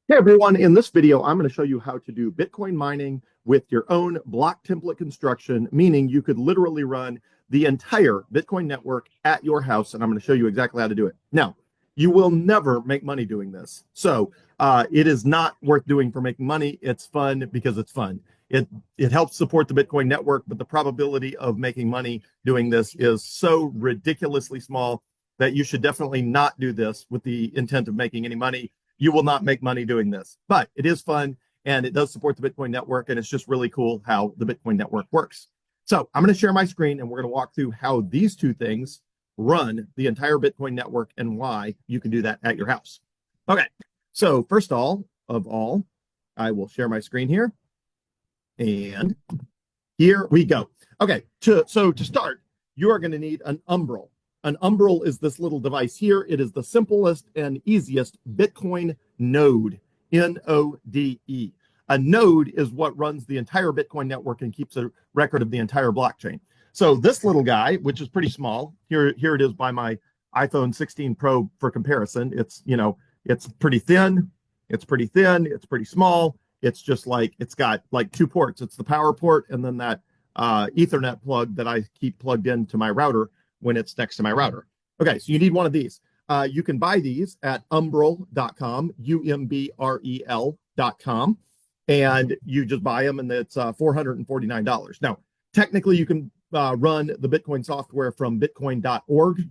Hey everyone, in this video, I'm going to show you how to do Bitcoin mining with your own block template construction, meaning you could literally run the entire Bitcoin network at your house, and I'm going to show you exactly how to do it. Now, you will never make money doing this. So it is not worth doing for making money. It's fun because it's fun. It helps support the Bitcoin network, but the probability of making money doing this is so ridiculously small that you should definitely not do this with the intent of making any money. You will not make money doing this, but it is fun and it does support the Bitcoin network. And it's just really cool how the Bitcoin network works. So I'm going to share my screen and we're going to walk through how these two things run the entire Bitcoin network and why you can do that at your house. Okay. So first of all, I will share my screen here and here we go. Okay. So to start, you are going to need an Umbrel. An Umbrel is this little device here. It is the simplest and easiest Bitcoin node, N-O-D-E. A node is what runs the entire Bitcoin network and keeps a record of the entire blockchain. So this little guy, which is pretty small, here it is by my iPhone 16 Pro for comparison. It's pretty thin. It's pretty small. It's just like, it's got like two ports. It's the power port and then that Ethernet plug that I keep plugged into my router when it's next to my router. Okay, so you need one of these. You can buy these at umbrel.com, umbrel.com, and you just buy them and it's $449. Now, technically you can run the Bitcoin software from bitcoin.org,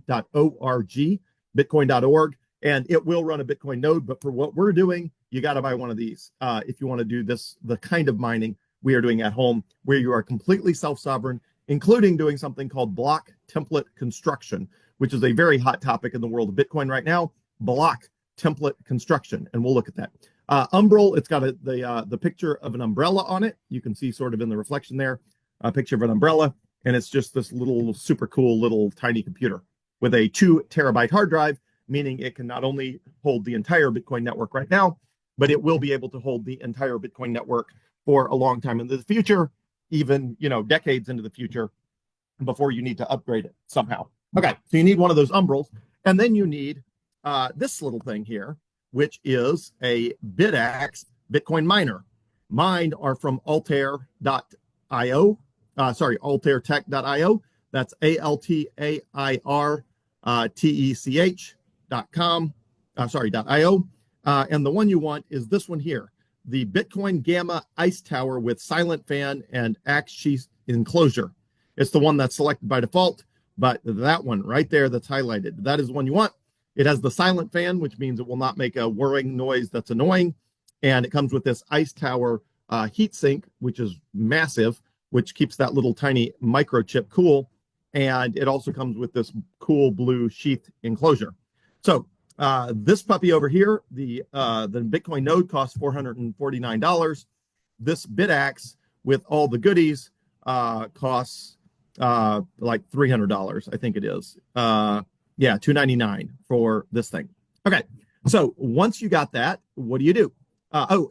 bitcoin.org, and it will run a Bitcoin node, but for what we're doing, you got to buy one of these if you want to do this, the kind of mining we are doing at home, where you are completely self-sovereign, including doing something called block template construction, which is a very hot topic in the world of Bitcoin right now, block template construction. And we'll look at that. Umbrel, it's got the picture of an umbrella on it. You can see sort of in the reflection there, a picture of an umbrella. And it's just this little super cool little tiny computer with a 2 terabyte hard drive, meaning it can not only hold the entire Bitcoin network right now, but it will be able to hold the entire Bitcoin network for a long time into the future, even, decades into the future before you need to upgrade it somehow. Okay, so you need one of those Umbrels, and then you need this little thing here, which is a Bitaxe Bitcoin miner. Mine are from altair.io, altairtech.io. That's altairtech.com, .io. And the one you want is this one here, the Bitcoin Gamma Ice Tower with silent fan and axe sheath enclosure. It's the one that's selected by default, but that one right there that's highlighted, that is the one you want. It has the silent fan, which means it will not make a whirring noise that's annoying. And it comes with this Ice Tower heat sink, which is massive, which keeps that little tiny microchip cool. And it also comes with this cool blue sheath enclosure. So this puppy over here, the Bitcoin node costs $449. This Bitaxe with all the goodies costs like $300, I think it is. Yeah, $299 for this thing. Okay, so once you got that, what do you do?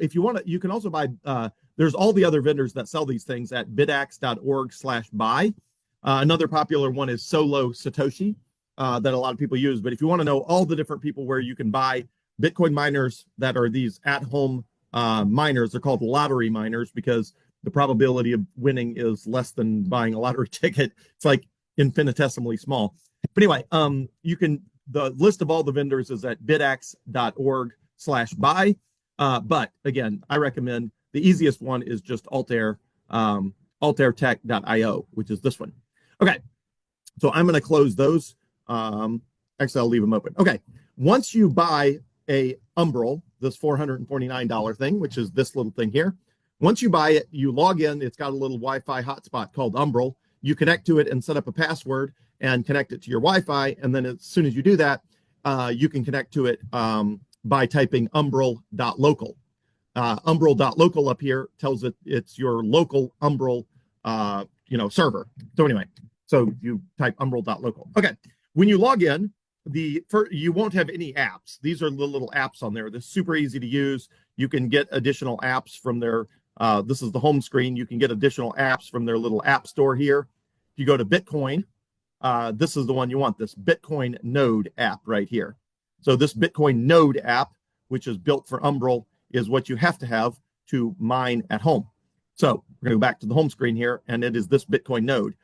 If you want to, you can also buy. There's all the other vendors that sell these things at bitaxe.org/buy. Another popular one is Solo Satoshi. That a lot of people use. But if you want to know all the different people where you can buy Bitcoin miners that are these at-home miners, they're called lottery miners because the probability of winning is less than buying a lottery ticket. It's like infinitesimally small. But anyway, the list of all the vendors is at bitaxe.org/buy. But again, I recommend the easiest one is just Altair, altairtech.io, which is this one. Okay, so I'm going to close those. Actually, I'll leave them open. Okay. Once you buy a Umbrel, this $449 thing, which is this little thing here, once you buy it, you log in. It's got a little Wi-Fi hotspot called Umbrel. You connect to it and set up a password and connect it to your Wi-Fi. And then as soon as you do that, you can connect to it by typing umbrel.local. Umbrel.local up here tells it it's your local Umbrel, server. So anyway, so you type umbrel.local. Okay. When you log in, you won't have any apps. These are the little apps on there. They're super easy to use. You can get additional apps from their, this is the home screen. You can get additional apps from their little app store here. If you go to Bitcoin, this is the one you want, this Bitcoin Node app right here. So this Bitcoin Node app, which is built for Umbrel, is what you have to mine at home. So we're going to go back to the home screen here, and it is this Bitcoin node.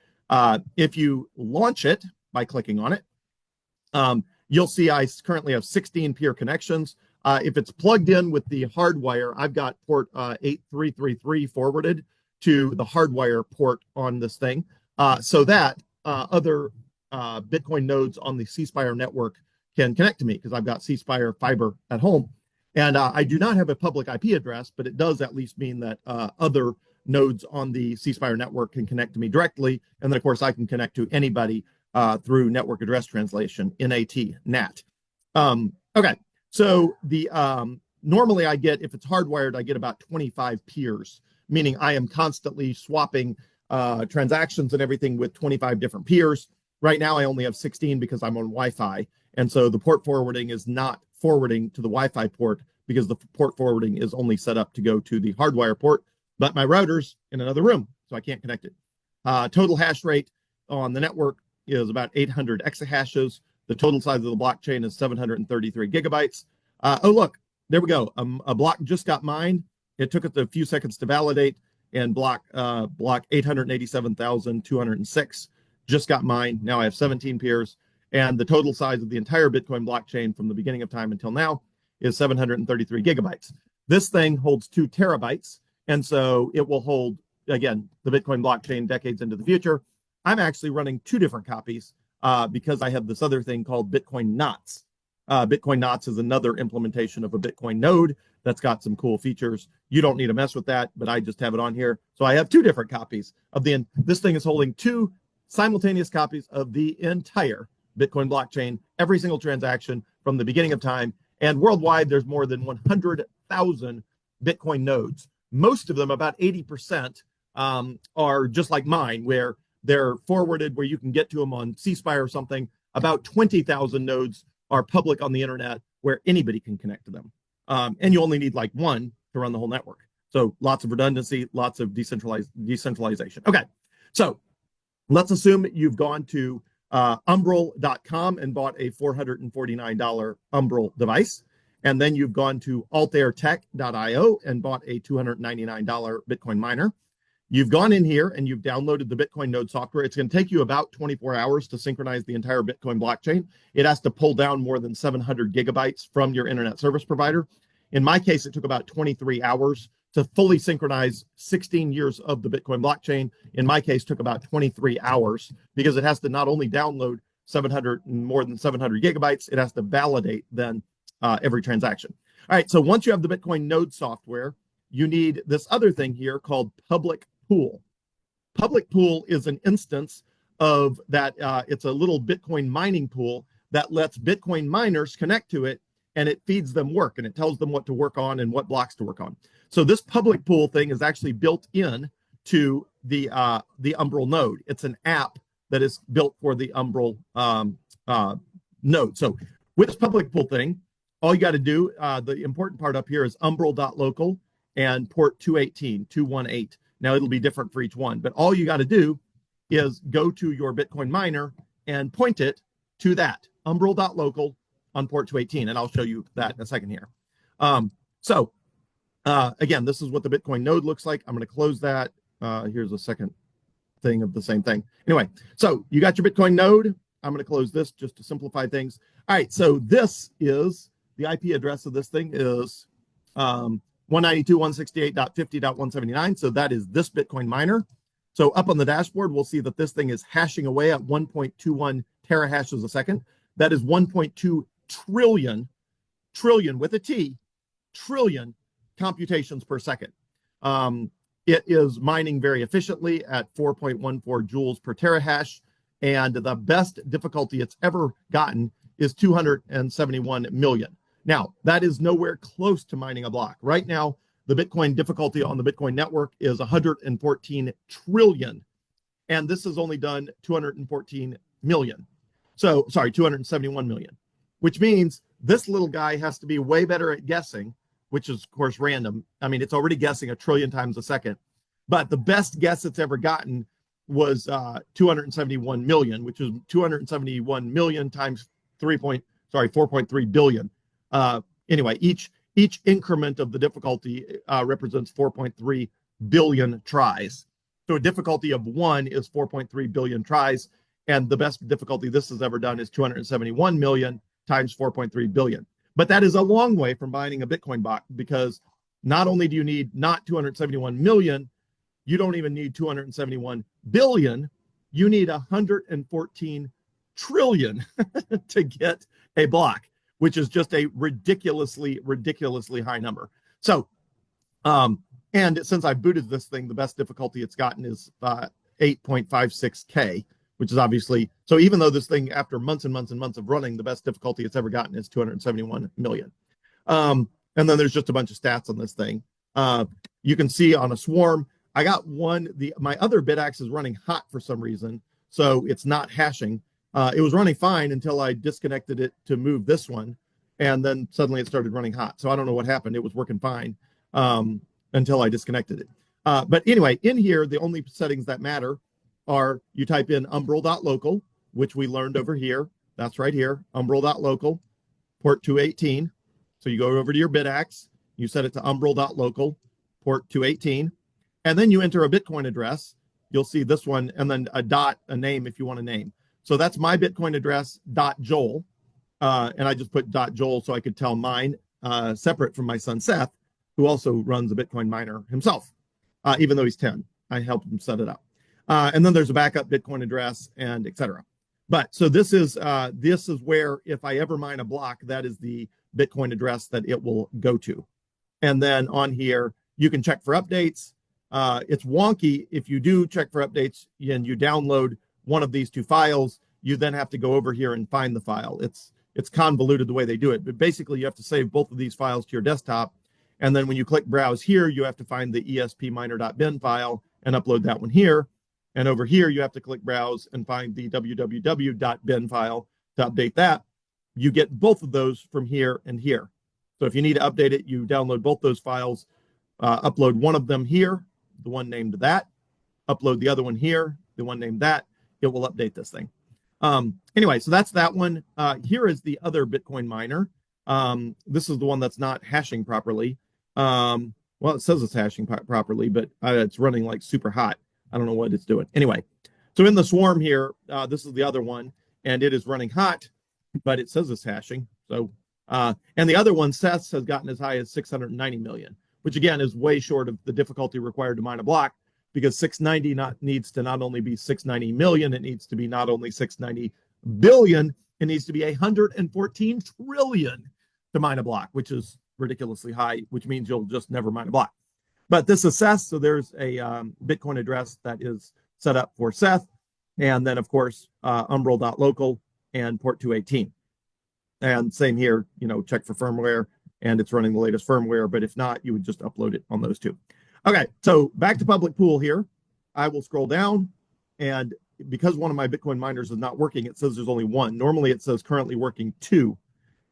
If you launch it by clicking on it, you'll see I currently have 16 peer connections. If it's plugged in with the hardwire, I've got port 8333 forwarded to the hardwire port on this thing, so that other Bitcoin nodes on the C-Spire network can connect to me, because I've got C-Spire fiber at home. And I do not have a public IP address, but it does at least mean that other nodes on the C-Spire network can connect to me directly. And then, of course, I can connect to anybody through network address translation, NAT. Okay, so the normally I get, if it's hardwired, I get about 25 peers, meaning I am constantly swapping transactions and everything with 25 different peers. Right now, I only have 16 because I'm on Wi-Fi. And so the port forwarding is not forwarding to the Wi-Fi port, because the port forwarding is only set up to go to the hardwire port, but my router's in another room, so I can't connect it. Total hash rate on the network is about 800 exahashes. The total size of the blockchain is 733 gigabytes. Oh, look, there we go. A block just got mined. It took us a few seconds to validate, and block 887,206 just got mined. Now I have 17 peers. And the total size of the entire Bitcoin blockchain from the beginning of time until now is 733 gigabytes. This thing holds 2 terabytes. And so it will hold, again, the Bitcoin blockchain decades into the future. I'm actually running 2 different copies because I have this other thing called Bitcoin Knots. Bitcoin Knots is another implementation of a Bitcoin node that's got some cool features. You don't need to mess with that, but I just have it on here. So I have 2 different copies of this thing is holding 2 simultaneous copies of the entire Bitcoin blockchain, every single transaction from the beginning of time. And worldwide, there's more than 100,000 Bitcoin nodes. Most of them, about 80%, are just like mine, where they're forwarded, where you can get to them on C-Spire or something. About 20,000 nodes are public on the internet, where anybody can connect to them. And you only need like one to run the whole network. So lots of redundancy, lots of decentralization. Okay, so let's assume you've gone to Umbrel.com and bought a $449 Umbrel device. And then you've gone to altairtech.io and bought a $299 Bitcoin miner. You've gone in here and you've downloaded the Bitcoin node software. It's going to take you about 24 hours to synchronize the entire Bitcoin blockchain. It has to pull down more than 700 gigabytes from your internet service provider. In my case, it took about 23 hours to fully synchronize 16 years of the Bitcoin blockchain. In my case, took about 23 hours, because it has to not only download more than 700 gigabytes, it has to validate then every transaction. All right, so once you have the Bitcoin node software, you need this other thing here called public pool. Public pool is an instance of that. It's a little Bitcoin mining pool that lets Bitcoin miners connect to it, and it feeds them work, and it tells them what to work on and what blocks to work on. So this public pool thing is actually built in to the Umbrel node. It's an app that is built for the Umbrel node. So with this public pool thing, all you got to do, the important part up here is umbrel.local and port 218. Now it'll be different for each one, but all you got to do is go to your Bitcoin miner and point it to that umbrel.local on port 218, and I'll show you that in a second here. Again, this is what the Bitcoin node looks like. I'm going to close that. Here's a second thing of the same thing. Anyway, so you got your Bitcoin node. I'm going to close this just to simplify things. All right, so this is the IP address of this thing is 192.168.50.179. So that is this Bitcoin miner. So up on the dashboard, we'll see that this thing is hashing away at 1.21 terahashes a second. That is 1.2 trillion with a T, trillion computations per second. It is mining very efficiently at 4.14 joules per terahash, and the best difficulty it's ever gotten is 271 million. Now, that is nowhere close to mining a block. Right now, the Bitcoin difficulty on the Bitcoin network is 114 trillion, and this has only done 214 million. So, sorry, 271 million, which means this little guy has to be way better at guessing, which is, of course, random. I mean, it's already guessing a trillion times a second, but the best guess it's ever gotten was 271 million, which is 271 million times 4.3 billion. Anyway, each each increment of the difficulty represents 4.3 billion tries. So a difficulty of 1 is 4.3 billion tries, and the best difficulty this has ever done is 271 million times 4.3 billion. But that is a long way from mining a Bitcoin block, because not only do you need not 271 million, you don't even need 271 billion, you need 114 trillion to get a block, which is just a ridiculously high number. So, and since I booted this thing, the best difficulty it's gotten is 8.56K, which is obviously, so even though this thing, after months and months and months of running, the best difficulty it's ever gotten is 271 million. And then there's just a bunch of stats on this thing. You can see on a swarm, I got one, my other Bitaxe is running hot for some reason, so it's not hashing. It was running fine until I disconnected it to move this one, and then suddenly it started running hot. So I don't know what happened. It was working fine until I disconnected it. But anyway, in here, the only settings that matter are you type in umbrel.local, which we learned over here. That's right here, umbrel.local, port 218. So you go over to your Bitaxe, you set it to umbrel.local, port 218, and then you enter a Bitcoin address. You'll see this one, and then a dot, a name if you want a name. So that's my Bitcoin address, .joel, and I just put .joel so I could tell mine, separate from my son Seth, who also runs a Bitcoin miner himself, even though he's 10. I helped him set it up. And then there's a backup Bitcoin address and etc. But so this is where, if I ever mine a block, that is the Bitcoin address that it will go to. And then on here, you can check for updates. It's wonky if you do check for updates and you download one of these two files, you then have to go over here and find the file. It's convoluted the way they do it, but basically you have to save both of these files to your desktop. And then when you click browse here, you have to find the espminer.bin file and upload that one here. And over here, you have to click browse and find the www.bin file to update that. You get both of those from here and here. So if you need to update it, you download both those files, upload one of them here, the one named that, upload the other one here, the one named that. It will update this thing. Anyway, so that's that one. Here is the other Bitcoin miner. This is the one that's not hashing properly. Well, it says it's hashing properly, but it's running like super hot. I don't know what it's doing. Anyway, so in the swarm here, this is the other one, and it is running hot, but it says it's hashing. So, and the other one, Seth's, has gotten as high as 690 million, which again is way short of the difficulty required to mine a block, because 690 needs to not only be 690 million, it needs to be not only 690 billion, it needs to be 114 trillion to mine a block, which is ridiculously high, which means you'll just never mine a block. But this is Seth, so there's a Bitcoin address that is set up for Seth, and then of course umbrel.local and port 218. And same here, check for firmware, and it's running the latest firmware, but if not, you would just upload it on those two. Okay, so back to public pool here. I will scroll down, and because one of my Bitcoin miners is not working, it says there's only one. Normally it says currently working 2,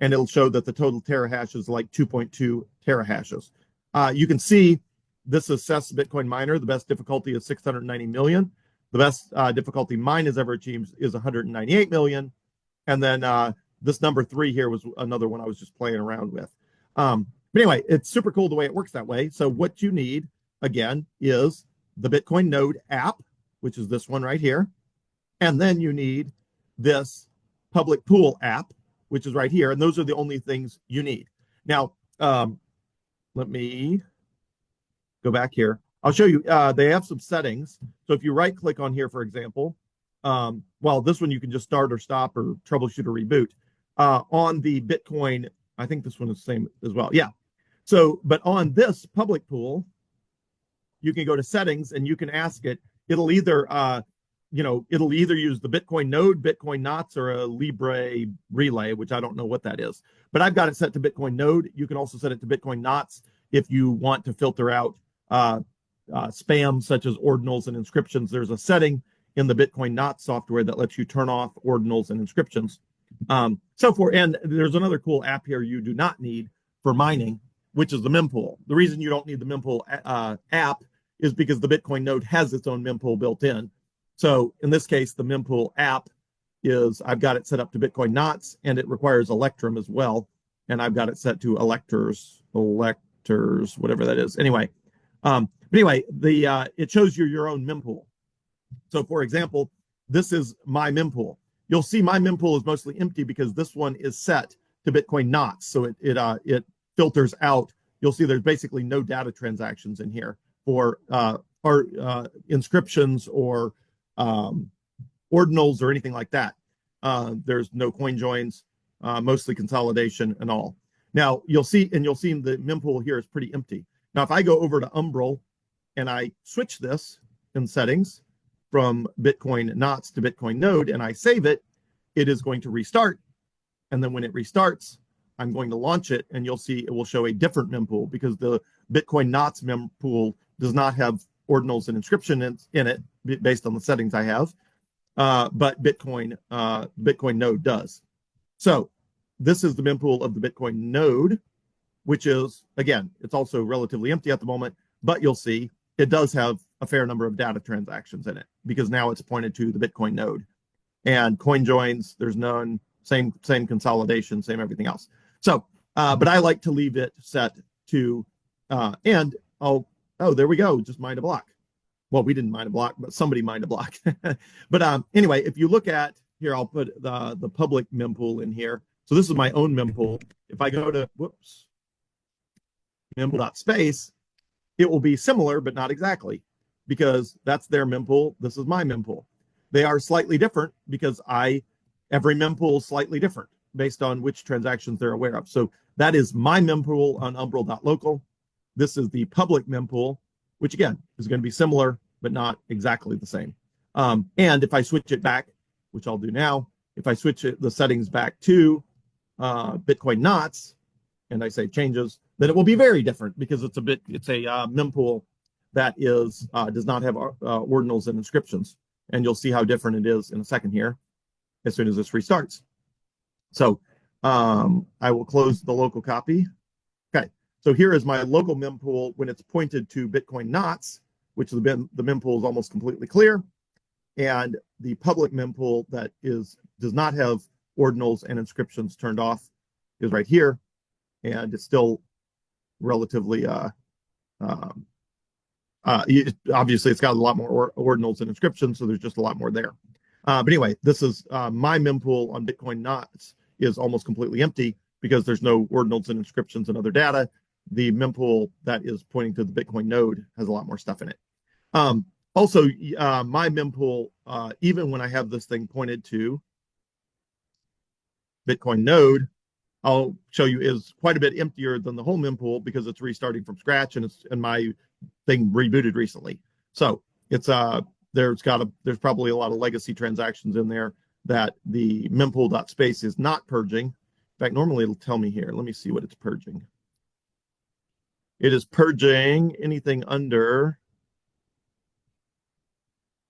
and it'll show that the total terahash is like 2.2 terahashes. You can see this is Seth's Bitcoin miner. The best difficulty is 690 million. The best difficulty mine has ever achieved is 198 million. And then this number 3 here was another one I was just playing around with. But anyway, it's super cool the way it works that way. So what you need, again, is the Bitcoin Node app, which is this one right here. And then you need this public pool app, which is right here. And those are the only things you need. Now, let me go back here. I'll show you. They have some settings. So if you right click on here, for example, well, this one you can just start or stop or troubleshoot or reboot. On the Bitcoin, I think this one is the same as well. Yeah. So, but on this public pool, you can go to settings and you can ask it. It'll either, it'll either use the Bitcoin Node, Bitcoin Knots, or a Libre relay, which I don't know what that is. But I've got it set to Bitcoin Node. You can also set it to Bitcoin Knots if you want to filter out spam such as ordinals and inscriptions. There's a setting in the Bitcoin Knots software that lets you turn off ordinals and inscriptions. And there's another cool app here you do not need for mining, which is the Mempool. The reason you don't need the Mempool app is because the Bitcoin Node has its own Mempool built in. So in this case, the Mempool app is, I've got it set up to Bitcoin Knots, and it requires Electrum as well. and I've got it set to electors, whatever that is. Anyway, it shows you your own mempool. So for example, this is my mempool. You'll see my mempool is mostly empty because this one is set to Bitcoin knots. So it filters out. You'll see there's basically no data transactions in here for inscriptions or ordinals or anything like that. There's no coin joins, mostly consolidation and all. Now you'll see the mempool here is pretty empty. Now if I go over to Umbrel and I switch this in settings from Bitcoin knots to Bitcoin node and I save it, it is going to restart. And then when it restarts, I'm going to launch it and you'll see it will show a different mempool because the Bitcoin knots mempool does not have ordinals and inscription in it based on the settings I have, but Bitcoin node does. So this is the mempool of the Bitcoin node, which is, again, it's also relatively empty at the moment, but you'll see it does have a fair number of data transactions in it because now it's pointed to the Bitcoin node. And coin joins, there's none, same consolidation, same everything else. So, but I like to leave it set to, there we go, just mined a block. Well, we didn't mine a block, but somebody mined a block. But anyway, if you look at here, I'll put the public mempool in here. So this is my own mempool. If I go to, mempool.space, it will be similar, but not exactly, because that's their mempool. This is my mempool. They are slightly different because every mempool is slightly different based on which transactions they're aware of. So that is my mempool on umbrel.local. This is the public mempool, which again is going to be similar, but not exactly the same. And if I switch it back, which I'll do now, if I switch the settings back to Bitcoin knots and I say changes, then it will be very different because it's a mempool that does not have ordinals and inscriptions. And you'll see how different it is in a second here as soon as this restarts. So I will close the local copy. Okay, so here is my local mempool when it's pointed to Bitcoin knots, which the mempool is almost completely clear. And the public mempool that does not have ordinals and inscriptions turned off is right here. And it's still relatively, obviously it's got a lot more ordinals and inscriptions, so there's just a lot more there. But anyway, this is my mempool on Bitcoin knots is almost completely empty because there's no ordinals and inscriptions and other data. The mempool that is pointing to the Bitcoin node has a lot more stuff in it. Also, my mempool, even when I have this thing pointed to Bitcoin node, I'll show you is quite a bit emptier than the whole mempool because it's restarting from scratch and my thing rebooted recently. So it's there's probably a lot of legacy transactions in there that the mempool.space is not purging. In fact, normally it'll tell me here. Let me see what it's purging. It is purging anything under,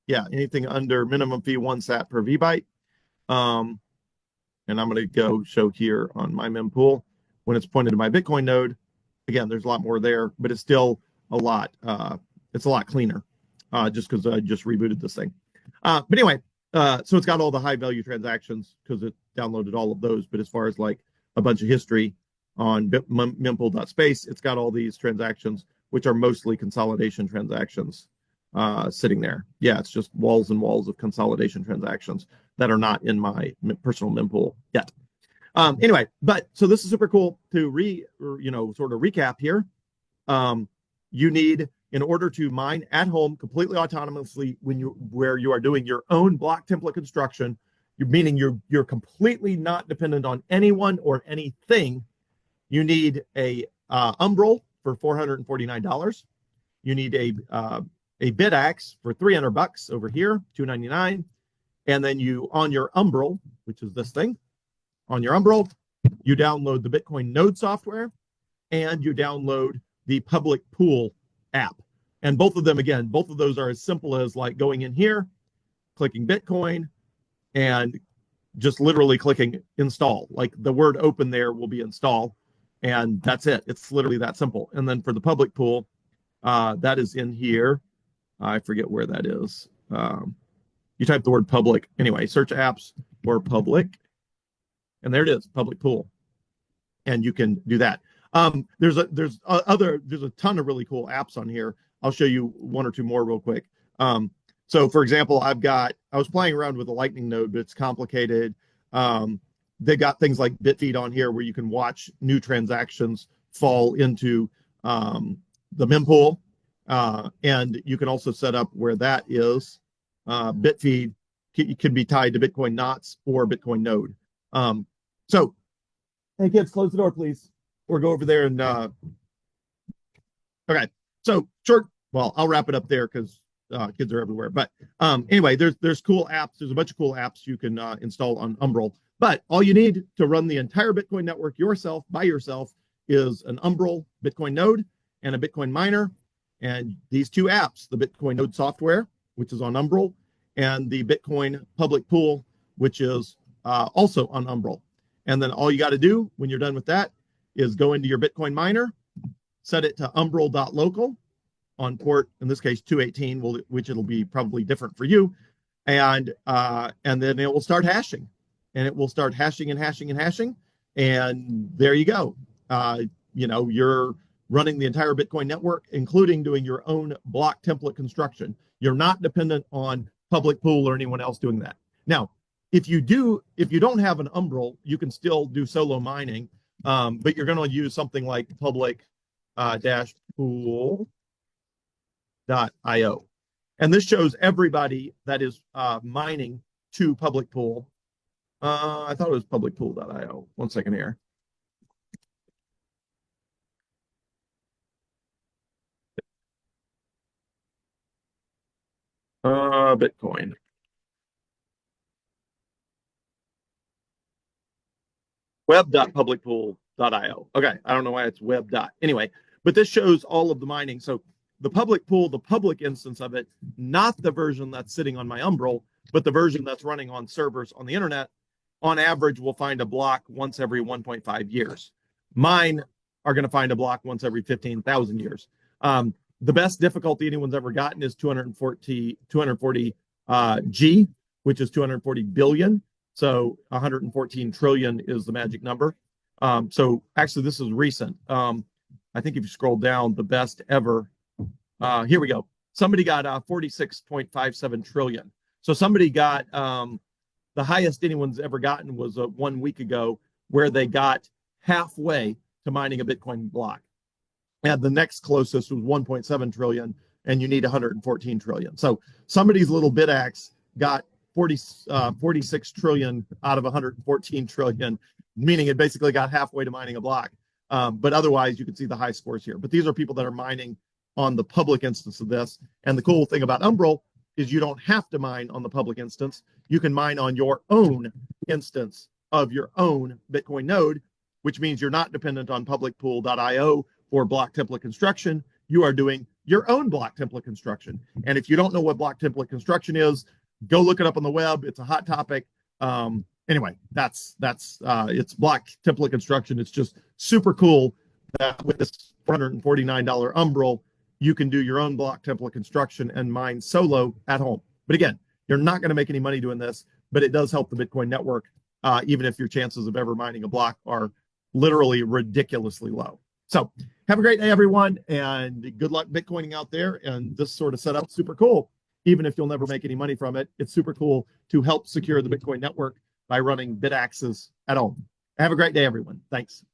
anything under minimum fee 1 sat per VByte. And I'm going to go show here on my mempool when it's pointed to my Bitcoin node. Again, there's a lot more there, but it's still a lot. It's a lot cleaner just because I just rebooted this thing. But anyway, so it's got all the high value transactions because it downloaded all of those. But as far as like a bunch of history on mempool.space, it's got all these transactions, which are mostly consolidation transactions sitting there. Yeah, it's just walls and walls of consolidation transactions that are not in my personal mempool yet. Anyway, but so this is super cool to sort of recap here. You need, in order to mine at home completely autonomously where you are doing your own block template construction, meaning you're completely not dependent on anyone or anything, you need a Umbrel for $449. You need a Bitaxe for $300 over here, $299. And then on your Umbrel, which is this thing, on your Umbrel, you download the Bitcoin node software and you download the public pool app. And both of those are as simple as like going in here, clicking Bitcoin, and just literally clicking install. Like the word open there will be install, and that's it. It's literally that simple. And then for the public pool, that is in here. I forget where that is. You type the word public. Anyway, search apps or public. And there it is, public pool. and you can do that. There's a ton of really cool apps on here. I'll show you one or two more real quick. So for example, I was playing around with a Lightning node, but it's complicated. They got things like Bitfeed on here where you can watch new transactions fall into the mempool. And you can also set up where that is Bitfeed can be tied to Bitcoin knots or Bitcoin node. So, hey kids, close the door, please, or go over there and okay. So short. Well, I'll wrap it up there because kids are everywhere. But anyway, there's cool apps. There's a bunch of cool apps you can install on Umbrel. But all you need to run the entire Bitcoin network yourself by yourself is an Umbrel Bitcoin node and a Bitcoin miner. And these two apps, the Bitcoin node software, which is on Umbrel, and the Bitcoin public pool, which is also on Umbrel. And then all you got to do when you're done with that is go into your Bitcoin miner, set it to umbrel.local on port, in this case 218, which it'll be probably different for you, and then it will start hashing, and it will start hashing and hashing and hashing, and there you go. You're running the entire Bitcoin network, including doing your own block template construction. You're not dependent on public pool or anyone else doing that. Now, if you don't have an Umbrel, you can still do solo mining, but you're going to use something like public pool.io. And this shows everybody that is mining to public pool. I thought it was publicpool.io. One second here. Bitcoin. Web.publicpool.io. Okay, I don't know why it's web. Anyway, but this shows all of the mining. So the public pool, the public instance of it, not the version that's sitting on my Umbrel, but the version that's running on servers on the internet, on average will find a block once every 1.5 years. Mine are going to find a block once every 15,000 years. The best difficulty anyone's ever gotten is 240 G, which is 240 billion. So 114 trillion is the magic number. So actually, this is recent. I think if you scroll down, the best ever. Here we go. Somebody got 46.57 trillion. So somebody got the highest anyone's ever gotten was 1 week ago, where they got halfway to mining a Bitcoin block. And the next closest was 1.7 trillion, and you need 114 trillion. So somebody's little Bitaxe got 46 trillion out of 114 trillion, meaning it basically got halfway to mining a block. But otherwise, you can see the high scores here. But these are people that are mining on the public instance of this. And the cool thing about Umbrel is you don't have to mine on the public instance. You can mine on your own instance of your own Bitcoin node, which means you're not dependent on publicpool.io for block template construction. You are doing your own block template construction. And if you don't know what block template construction is, go look it up on the web. It's a hot topic. Anyway, that's it's block template construction. It's just super cool that with this $449 Umbrel, you can do your own block template construction and mine solo at home. But again, you're not going to make any money doing this, but it does help the Bitcoin network, even if your chances of ever mining a block are literally ridiculously low. So have a great day, everyone, and good luck Bitcoining out there. And this sort of setup is super cool. Even if you'll never make any money from it, it's super cool to help secure the Bitcoin network by running Bitaxes at home. Have a great day, everyone. Thanks.